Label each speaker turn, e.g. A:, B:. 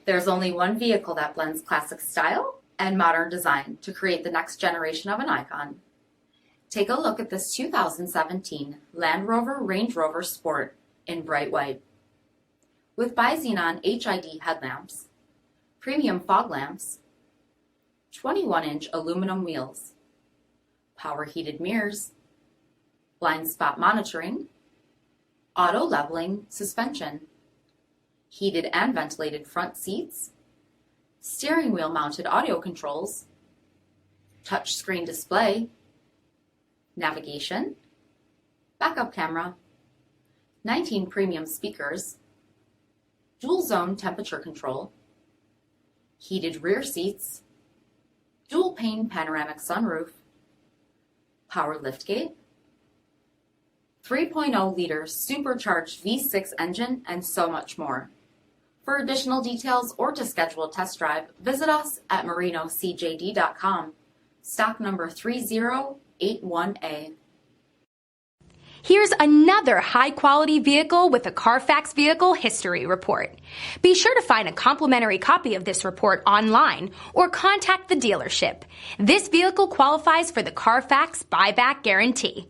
A: There's only one vehicle that blends classic style and modern design to create the next generation of an icon. Take a look at this 2017 Land Rover Range Rover Sport in bright white. With BI-XENON HID headlamps, premium fog lamps, 21-inch aluminum wheels, power heated mirrors, blind spot monitoring, auto leveling suspension, heated and ventilated front seats, steering wheel mounted audio controls, touchscreen display, navigation, backup camera, 19 premium speakers, dual zone temperature control, heated rear seats, dual pane panoramic sunroof, power liftgate, 3.0-liter supercharged V6 engine, and so much more. For additional details or to schedule a test drive, visit us at marinocjd.com, stock number 3081A.
B: Here's another high-quality vehicle with a CARFAX Vehicle History Report. Be sure to find a complimentary copy of this report online or contact the dealership. This vehicle qualifies for the CARFAX Buyback Guarantee.